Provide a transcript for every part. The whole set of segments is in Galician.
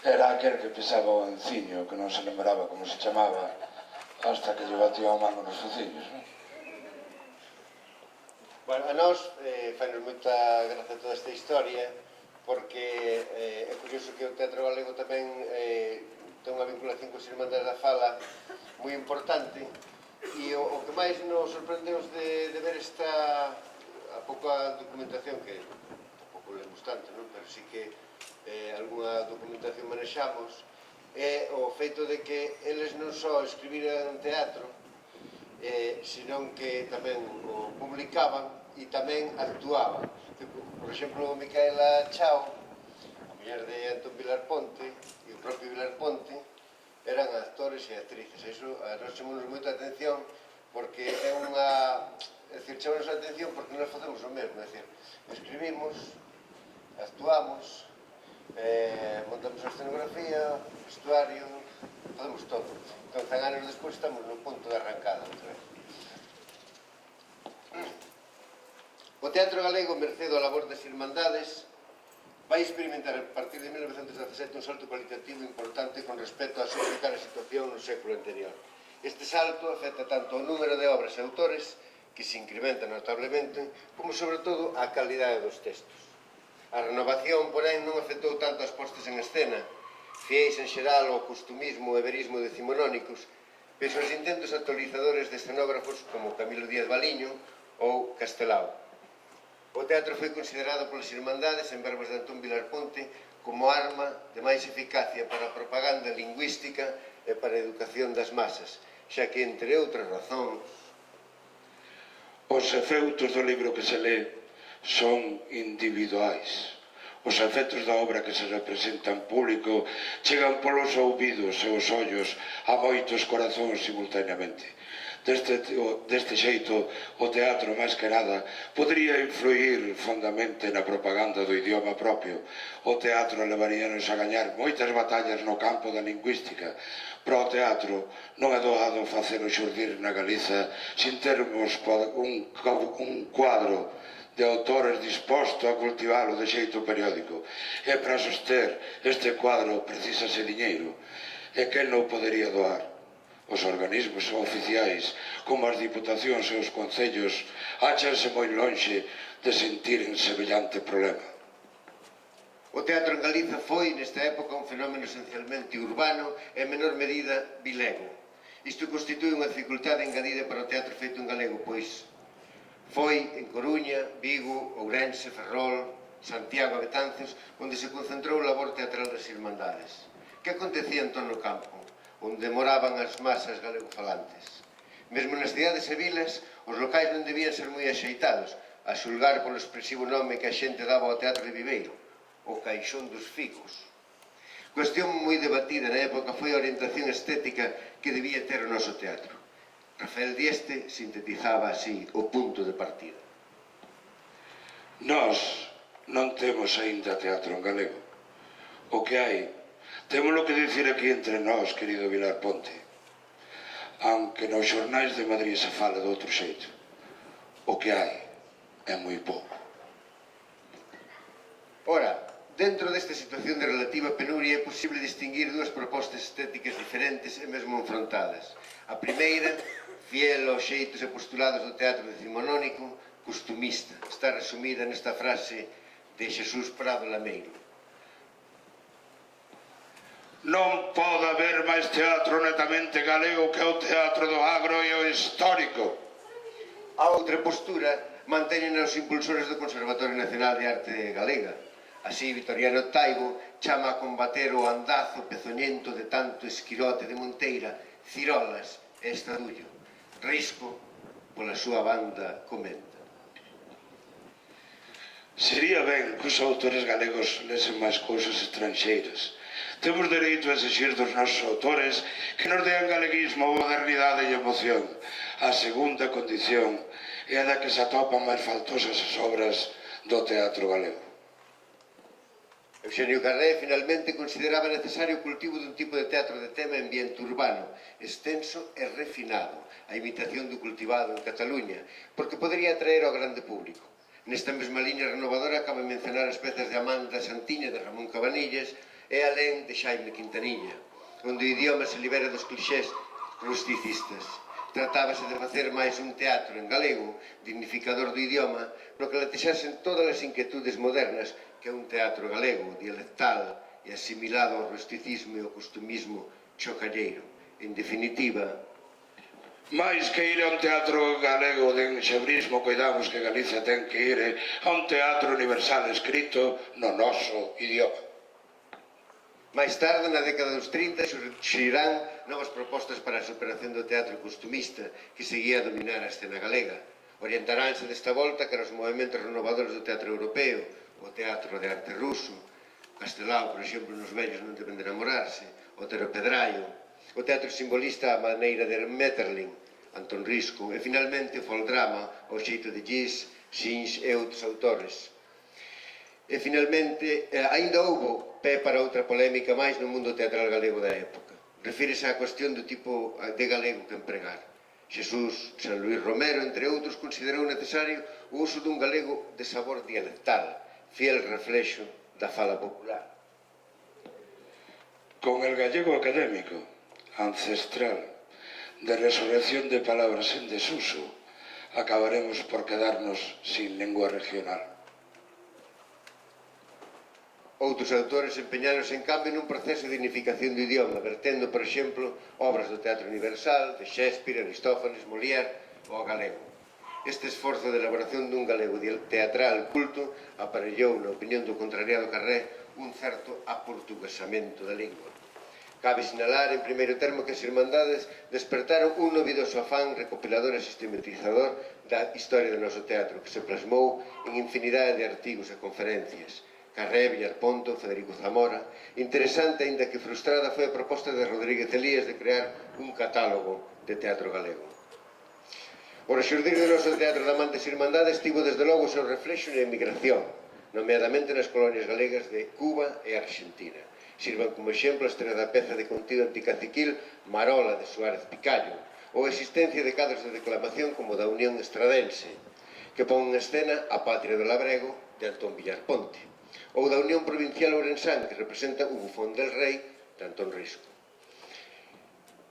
Era aquel que pisaba o enciño, que non se lembraba como se chamaba, hasta que lle batía o mango nos fociños, non? Bueno, a nós fai-nos moita gracia toda esta historia, porque é curioso que o teatro galego tamén ten unha vinculación cos Irmandades da Fala moi importante, e o que máis nos sorprendeu de ver esta a pouca documentación, que tampouco lemos tanto, non? Pero sí que algunha documentación manexamos, é o feito de que eles non só escribiran teatro, senón que tamén o publicaban e tamén actuaban. Por exemplo, Micaela Chao, a muller de Antón Vilar Ponte, e o propio Vilar Ponte, eran actores e actrices. Iso a nós chamamos moita atención, porque é unha... É dicir, chamamos a atención porque nós facemos o mesmo, é dicir, escribimos, actuamos, montamos a escenografía, vestuario, facemos todo. Entón, 100 anos despois estamos no punto de arrancada outra vez. O teatro galego, merced ao labor das Irmandades, vai experimentar a partir de 1917 un salto cualitativo importante con respecto á súa precária situación no século anterior. Este salto afecta tanto ao número de obras e autores, que se incrementa notablemente, como sobre todo á calidade dos textos. A renovación, porén, non afectou tanto as postas en escena, fiéis en xeral ao costumismo e verismo decimonónicos, pese aos intentos actualizadores de escenógrafos como Camilo Díaz Baliño ou Castelao. O teatro foi considerado polas Irmandades, en verbos de Antón Vilar Ponte, como arma de máis eficacia para a propaganda lingüística e para a educación das masas, xa que, entre outras razóns, os efectos do libro que se lé son individuais. Os efectos da obra que se representa en público chegan polos ouvidos e os ollos a moitos corazóns simultaneamente. Deste xeito, o teatro, máis que nada, podría influir fondamente na propaganda do idioma propio. O teatro levaríanos a gañar moitas batallas no campo da lingüística, pero o teatro non é doado facelo xurdir na Galiza sin termos un cuadro de autores disposto a cultivalo de xeito periódico. E para soster este cuadro precisase diñeiro, e quen non podería doar? Os organismos oficiais, como as diputacións e os concellos, áchanse moi lonxe de sentir en semellante problema. O teatro en Galiza foi, nesta época, un fenómeno esencialmente urbano e, en menor medida, vilego. Isto constitúe unha dificultade engadida para o teatro feito en galego, pois foi en Coruña, Vigo, Ourense, Ferrol, Santiago e Betanzos, onde se concentrou o labor teatral das Irmandades. Que acontecía entón no campo, onde moraban as masas galegofalantes? Mesmo nas cidades e vilas, os locais non debían ser moi axeitados, a xulgar polo expresivo nome que a xente daba ao teatro de Viveiro, o Caixón dos Ficos. Cuestión moi debatida na época foi a orientación estética que debía ter o noso teatro. Rafael Dieste sintetizaba así o punto de partida. Nós non temos aínda teatro en galego. O que hai, témolo que dicir aquí entre nós, querido Vilar Ponte, aunque nos xornais de Madrid se fala de outro xeito. O que hai é moi pouco. Ora, dentro desta situación de relativa penuria é posible distinguir dúas propostas estéticas diferentes e mesmo enfrontadas. A primeira, fiel aos xeitos e postulados do teatro decimonónico, costumista, está resumida nesta frase de Xesús Prado Lameiro. Non pode haber máis teatro netamente galego que o teatro do agro e o histórico. A outra postura manteñen os impulsores do Conservatorio Nacional de Arte Galega. Así, Vitoriano Taibo chama a combater o andazo pezoñento de tanto Esquirote de Monteira, Cirolas e Estadullo. Risco, pola súa banda, comenta: sería ben que os autores galegos lesen máis cousas estranxeiras. Temos dereito a exigir dos nosos autores que nos dean galeguismo, modernidade e emoción. A segunda condición é a da que se atopan máis faltosas as obras do teatro galego. Eugenio Carré finalmente consideraba necesario o cultivo dun tipo de teatro de tema e ambiente urbano, extenso e refinado, a imitación do cultivado en Cataluña, porque podería atraer ao grande público. Nesta mesma liña renovadora cabe mencionar as pezas de Amanda Santiña de Ramón Cabanillas é alén de Xaime Quintanilla, onde o idioma se libera dos clixés rusticistas. Tratábase de facer máis un teatro en galego, dignificador do idioma, no que latexasen todas as inquietudes modernas que é un teatro galego, dialectal e asimilado ao rusticismo e ao costumismo chocalleiro. En definitiva, máis que ir a un teatro galego de enxebrismo, coidamos que Galicia ten que ir a un teatro universal escrito no noso idioma. máis tarde, na década dos 30, xurdirán novas propostas para a superación do teatro costumista que seguía a dominar a escena galega. Orientaránse desta volta cara aos movimentos renovadores do teatro europeo, o teatro de arte ruso, Castelao, por exemplo, nos vellos non deben de enamorarse, o Otero Pedraio, o teatro simbolista a maneira de Metterling, Antón Risco, e finalmente o foldrama ao xeito de Gis, Sins e outros autores. E finalmente, aínda houbo pé para outra polémica máis no mundo teatral galego da época. Refírese á cuestión do tipo de galego que empregar. Xesús San Luís Romero, entre outros, considerou necesario o uso dun galego de sabor dialectal, fiel reflexo da fala popular. Con el gallego académico, ancestral, de resurrección de palabras en desuso, acabaremos por quedarnos sin lengua regional. Outros autores empeñáronse en cambio nun proceso de unificación do idioma, vertendo, por exemplo, obras do teatro universal, de Shakespeare, Aristófanes, Molière ou galego. Este esforzo de elaboración dun galego teatral culto aparellou, na opinión do contrariado Carré, un certo aportuguesamento da lingua. Cabe sinalar, en primeiro termo, que as Irmandades despertaron un novidoso afán recopilador e sistematizador da historia do noso teatro, que se plasmou en infinidade de artigos e conferencias. Carré, Villarponto, Federico Zamora. Interesante, aínda que frustrada, foi a proposta de Rodríguez Elías de crear un catálogo de teatro galego. O rexurdir do noso teatro da man das Irmandades tivo desde logo o seu reflexo na emigración, nomeadamente nas colonias galegas de Cuba e Argentina. Sirvan como exemplo a estrela da peza de contido anticaciquil Marola de Suárez Picallo, ou a existencia de cadros de declamación como da Unión Estradense, que pon en escena a Patria do Labrego de Antón Villarponte, ou da Unión Provincial Ourensán, que representa o Bufón del Rei de Antón Risco.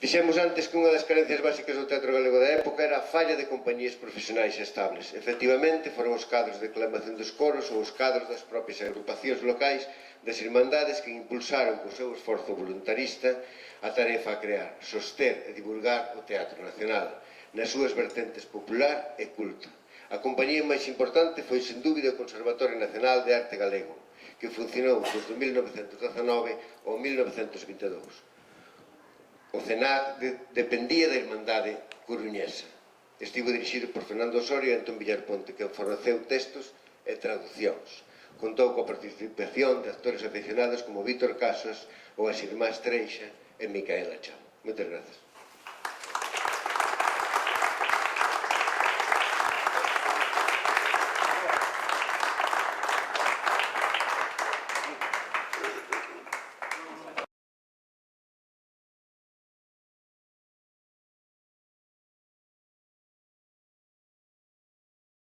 Dixemos antes que unha das carencias básicas do teatro galego da época era a falla de compañías profesionais estables. Efectivamente, foron os cadros de declamación dos coros ou os cadros das propias agrupacións locais das Irmandades que impulsaron co seu esforzo voluntarista a tarefa a crear, soster e divulgar o teatro nacional nas súas vertentes popular e culta. A compañía máis importante foi, sen dúbida, o Conservatorio Nacional de Arte Galego, que funcionou desde 1919 ao 1922. O CENAC dependía da Irmandade coruñesa. Estivo dirixido por Fernando Osorio e Antón Villarponte, que forneceu textos e traducións. Contou coa participación de actores aficionados como Víctor Casas ou as irmás Treixa e Micaela Chao. Moitas grazas.